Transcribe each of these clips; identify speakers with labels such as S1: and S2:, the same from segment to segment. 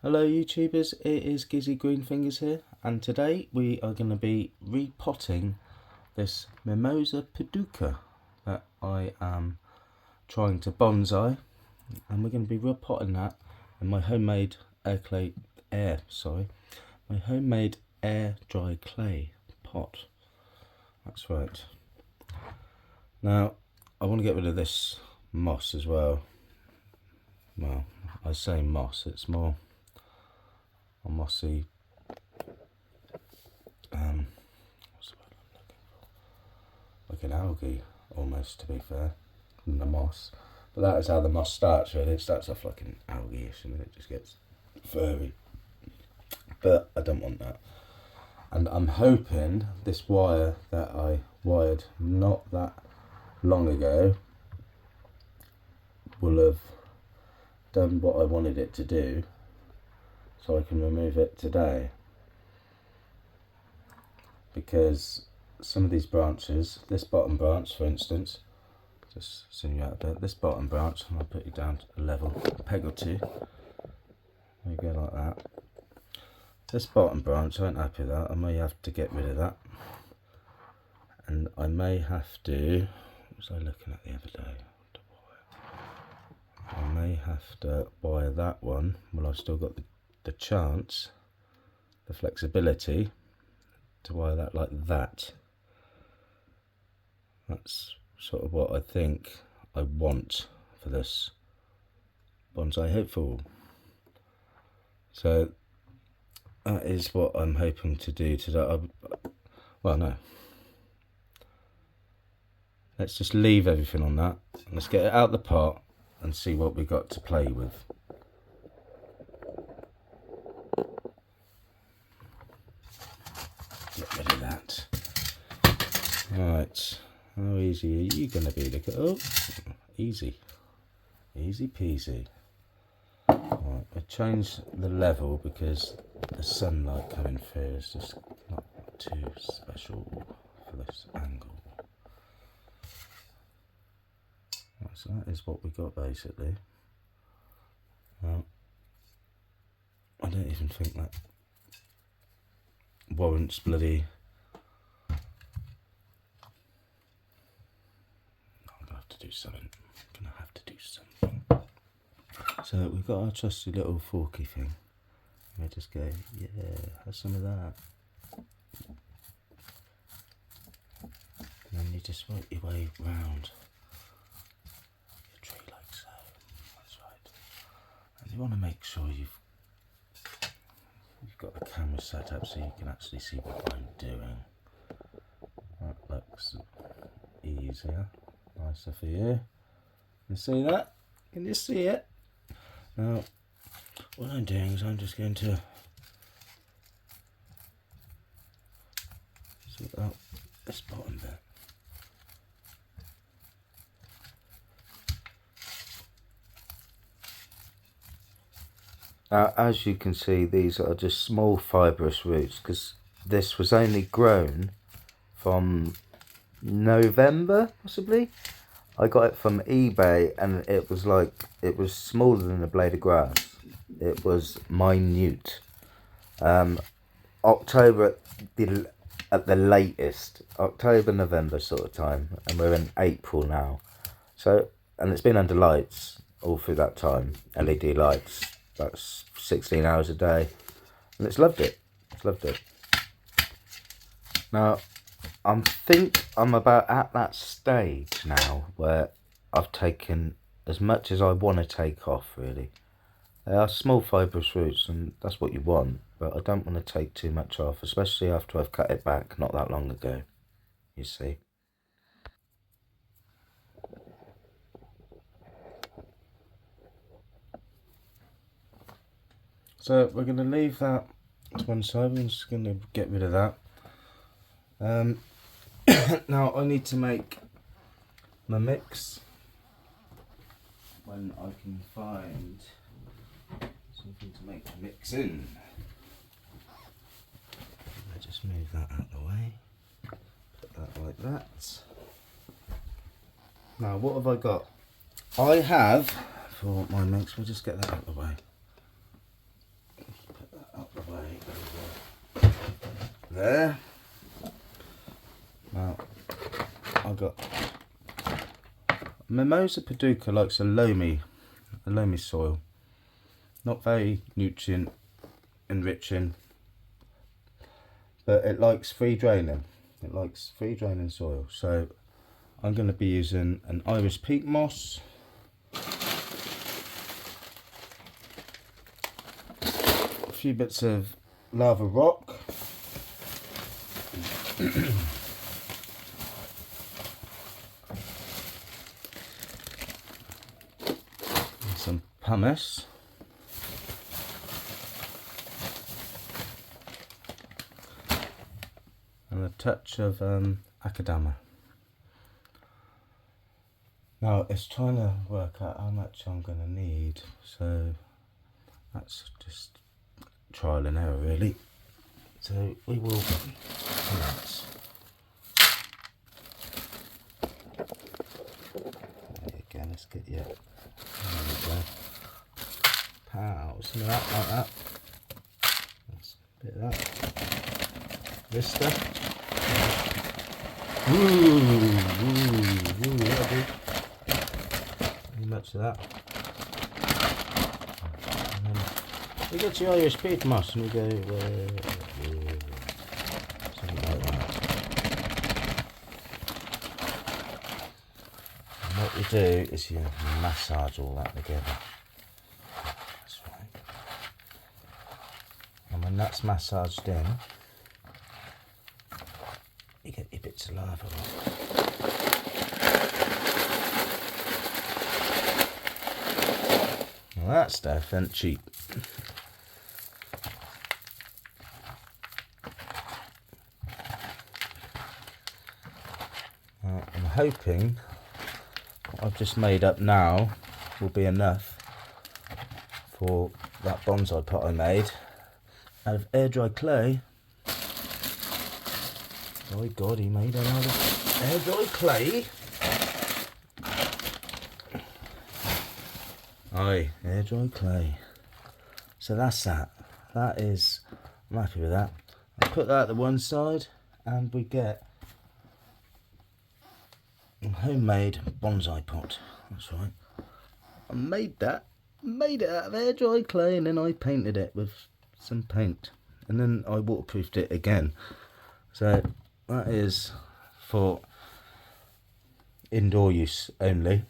S1: Hello YouTubers, it is Gizzy Greenfingers here, and today we are going to be repotting this Mimosa Pudica that I am trying to bonsai, and we're going to be repotting that in my homemade air dry clay pot. That's right. Now I want to get rid of this moss as well. Well, I say moss, it's more a mossy, what's the word I'm looking for? Like an algae almost, to be fair, than the moss. But that is how the moss starts, really. It starts off like an algae-ish and then it just gets furry. But I don't want that. And I'm hoping this wire that I wired not that long ago will have done what I wanted it to do, so I can remove it today. Because some of these branches, this bottom branch for instance, just zoom you out a bit, this bottom branch, and I'll put you down to a level, a peg or two, there you go, like that. This bottom branch, I ain't happy with that, I may have to get rid of that. And I may have to, what was I looking at the other day? I may have to wire that one, well I've still got the chance, the flexibility to wire that like that. That's sort of what I think I want for this bonsai hopeful. So that is what I'm hoping to do today. Well, no. Let's just leave everything on that. Let's get it out of the pot and see what we got to play with. Get rid of that. Right. How easy are you going to be? Look at, oh, easy. Easy peasy. Right, I changed the level because the sunlight coming through is just not too special for this angle. Right, so that is what we got basically. Well, I don't even think that warrants bloody... I'm gonna have to do something. So we've got our trusty little forky thing. I just go, yeah, have some of that. And then you just work your way round your tree like so. That's right. And you want to make sure you've got the camera set up so you can actually see what I'm doing. That looks easier, nicer for you. You see that? Can you see it? Now, what I'm doing is I'm just going to sort out this bottom bit. Now, as you can see, these are just small fibrous roots because this was only grown from November, possibly. I got it from eBay and it was smaller than a blade of grass. It was minute. October at the latest, October, November sort of time, and we're in April now. So, and it's been under lights all through that time, LED lights, that's 16 hours a day, and it's loved it. It's loved it. Now, I think I'm about at that stage now where I've taken as much as I want to take off, really. They are small fibrous roots and that's what you want, but I don't want to take too much off, especially after I've cut it back not that long ago, you see. So we're going to leave that to one side. I'm just going to get rid of that. Now I need to make my mix when I can find something to make the mix in. I just move that out of the way, put that like that. Now what have I got? I have, for my mix, we'll just get that out of the way. there. Now I've got Mimosa Pudica likes a loamy soil, not very nutrient enriching, but it likes free draining. It likes free draining soil. So I'm going to be using an Irish peat moss, a few bits of lava rock, some pumice, and a touch of akadama. Now it's trying to work out how much I'm going to need, so that's just trial and error really. So we will commence. There you go, let's get you. There we go. Pow, some of that like that. That's a bit of that. This stuff. Ooh, that'll do. Not much of that. And then we get your Irish peat moss and we go something like that. And what you do is you massage all that together. That's right. And when that's massaged in, you get your bits of lava rock. Well, that stuff ain't cheap. I'm hoping what I've just made up now will be enough for that bonsai pot I made out of air dry clay. Oh God, he made it out of air dry clay. Aye, air dry clay. So that's that. That is, I'm happy with that. I'll put that at the one side and we get a homemade bonsai pot. That's right. I made it out of air dry clay and then I painted it with some paint. And then I waterproofed it again. So that is for indoor use only.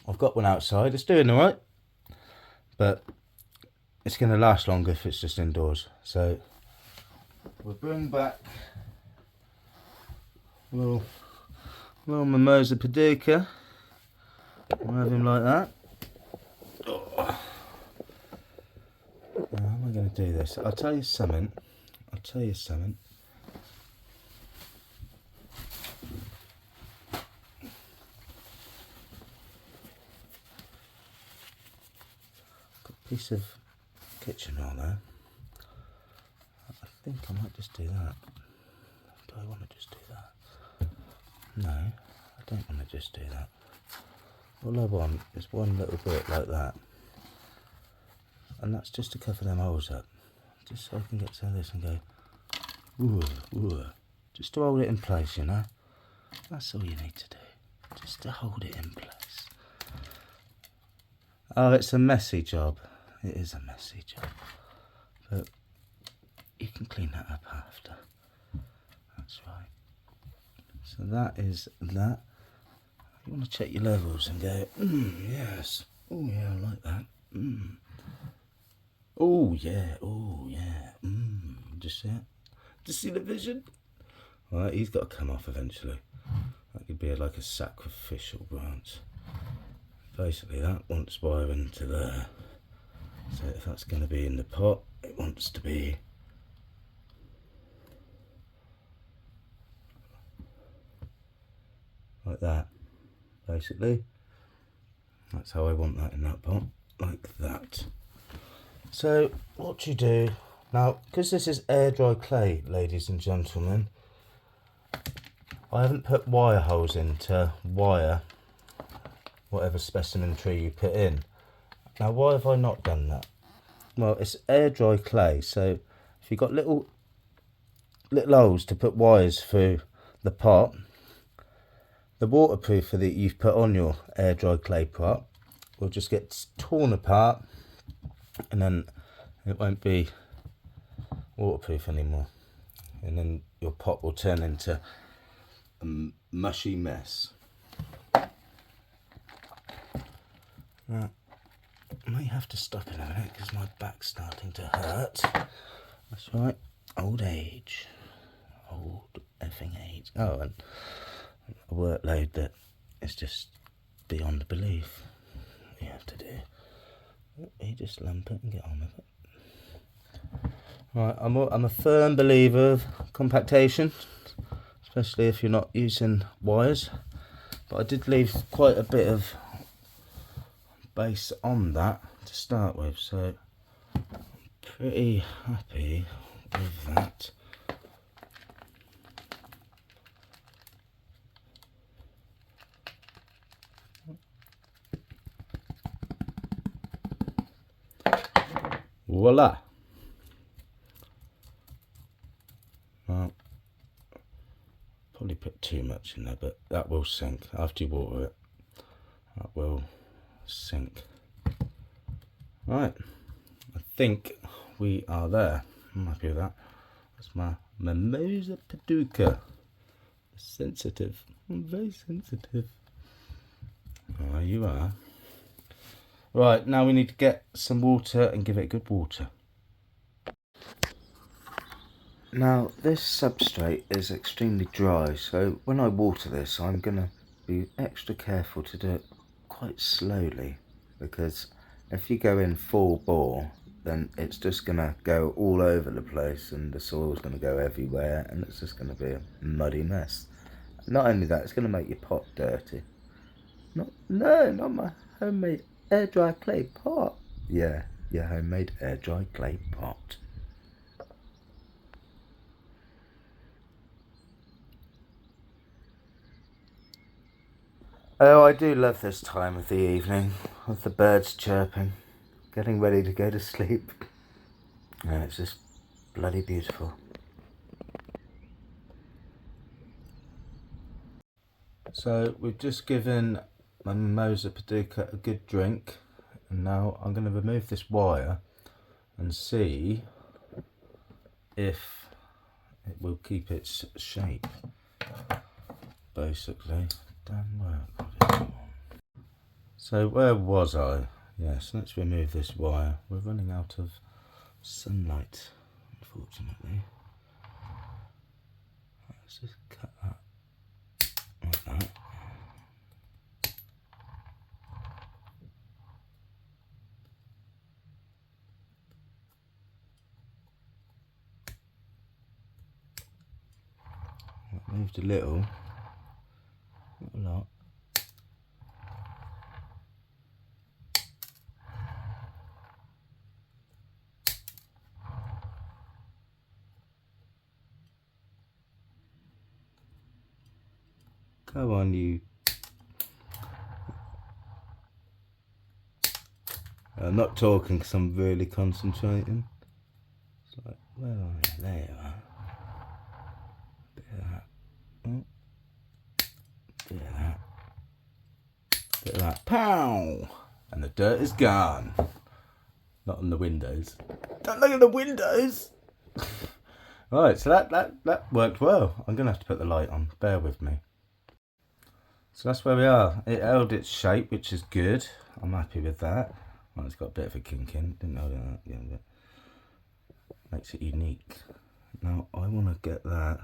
S1: I've got one outside, it's doing alright, but it's going to last longer if it's just indoors. So we'll bring back little Mimosa Pudica. We'll have him like that. Oh. Now, how am I going to do this? I'll tell you something. Piece of kitchen roll there. I think I might just do that. Do I want to just do that? No, I don't want to just do that. All I want is one little bit like that. And that's just to cover them holes up. Just so I can get some of this and go, ooh, ooh. Just to hold it in place, you know. That's all you need to do. Just to hold it in place. Oh, it's a messy job. It is a messy job, but you can clean that up after. That's right. So that is that. You want to check your levels and go, yes. Oh yeah, I like that. Oh yeah, Just see it? Just see the vision? Right, he's got to come off eventually. That could be like a sacrificial branch. Basically that wants wiring to there. So if that's going to be in the pot, it wants to be like that. Basically, that's how I want that in that pot, like that. So what you do now, because this is air dry clay, ladies and gentlemen, I haven't put wire holes in to wire whatever specimen tree you put in. Now, why have I not done that? Well, it's air dry clay, so if you've got little little holes to put wires through the pot. The waterproofer that you've put on your air dry clay pot will just get torn apart, and then it won't be waterproof anymore, and then your pot will turn into a mushy mess. Now, I might have to stop in a minute because my back's starting to hurt. That's right, old age, old effing age. Oh, and a workload that is just beyond belief. You have to do. You just lump it and get on with it. Right, I'm a firm believer of compactation, especially if you're not using wires. But I did leave quite a bit of base on that to start with, so I'm pretty happy with that. Voila. Well, probably put too much in there, but that will sink after you water it. That will sink. Right, I think we are there. I'm happy with that. That's my Mimosa Pudica. Sensitive. I'm very sensitive. Oh, you are. Right, now we need to get some water and give it good water. Now, this substrate is extremely dry, so when I water this, I'm going to be extra careful to do it quite slowly, because if you go in full bore, then it's just going to go all over the place and the soil's going to go everywhere and it's just going to be a muddy mess. Not only that, it's going to make your pot dirty. No, not my homemade air dry clay pot. Yeah, your homemade air dry clay pot. Oh, I do love this time of the evening, with the birds chirping, getting ready to go to sleep. And it's just bloody beautiful. So we've just given my Mimosa Pudica a good drink, and now I'm going to remove this wire and see if it will keep its shape. Basically, damn work. So where was I? Yes, let's remove this wire. We're running out of sunlight, unfortunately. Let's just cut that like that. That moved a little, not a lot. Go on, you. I'm not talking because I'm really concentrating. It's like, where are you? There you are. Bit of that. Oh. Bit of that. Bit of that. Pow! And the dirt is gone. Not on the windows. Don't look at the windows! Right, so that worked well. I'm going to have to put the light on. Bear with me. So that's where we are. It held its shape, which is good. I'm happy with that. Well, it's got a bit of a kink in. Didn't know that. Yeah, but makes it unique. Now I want to get that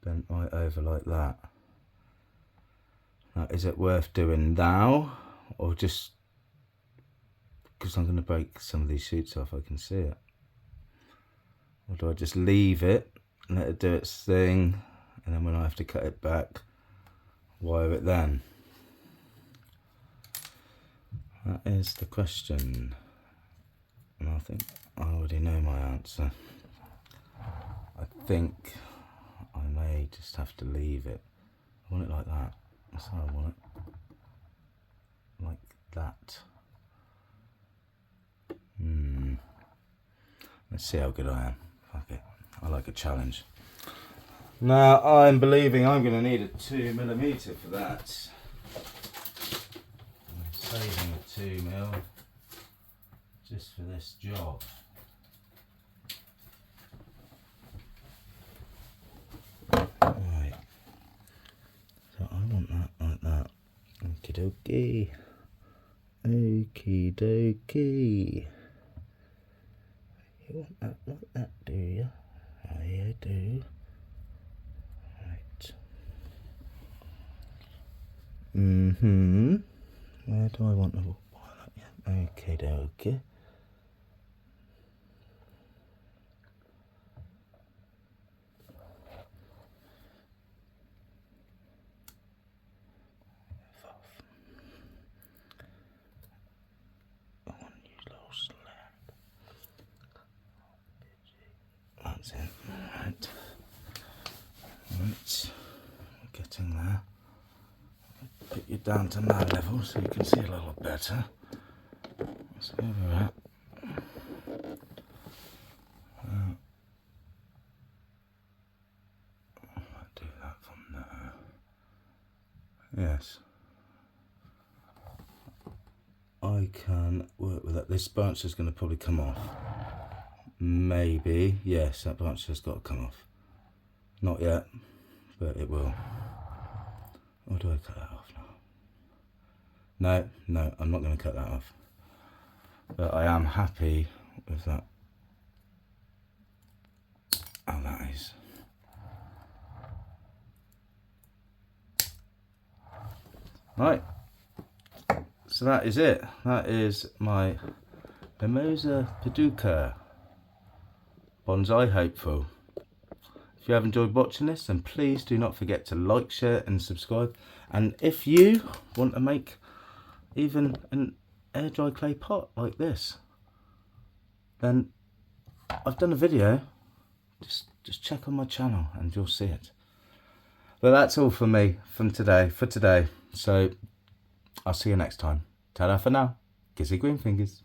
S1: bent right over like that. Now, is it worth doing now, or just because I'm going to break some of these sheets off? I can see it. Or do I just leave it, let it do its thing, and then when I have to cut it back, wire it then? That is the question, and I think I already know my answer. I think I may just have to leave it. I want it like that. That's how I want it. Like that. Let's see how good I am. Fuck it. I like a challenge. Now I'm believing I'm going to need a 2mm for that. I'm saving a 2mm just for this job. Right, so I want that like that. Okie dokie. Okie dokie. You want that like that, do you? Oh, yeah, I do. Right. Where do I want the violet? Yeah. Okie dokie. That's it. Right. Right. We're getting there. Put you down to my level so you can see a little better. So there we're at. I'll do that from there. Yes. I can work with that. This branch is going to probably come off. Maybe. Yes, that branch has got to come off. Not yet, but it will. Or do I cut that off now? No, I'm not going to cut that off. But I am happy with that. How that is. Right. So that is it. That is my Mimosa Pudica Bonsai Hopeful. If you have enjoyed watching this, then please do not forget to like, share and subscribe. And if you want to make even an air dry clay pot like this, then I've done a video. Just check on my channel and you'll see it. But that's all for me for today. So I'll see you next time. Ta-da for now. Kissy green fingers.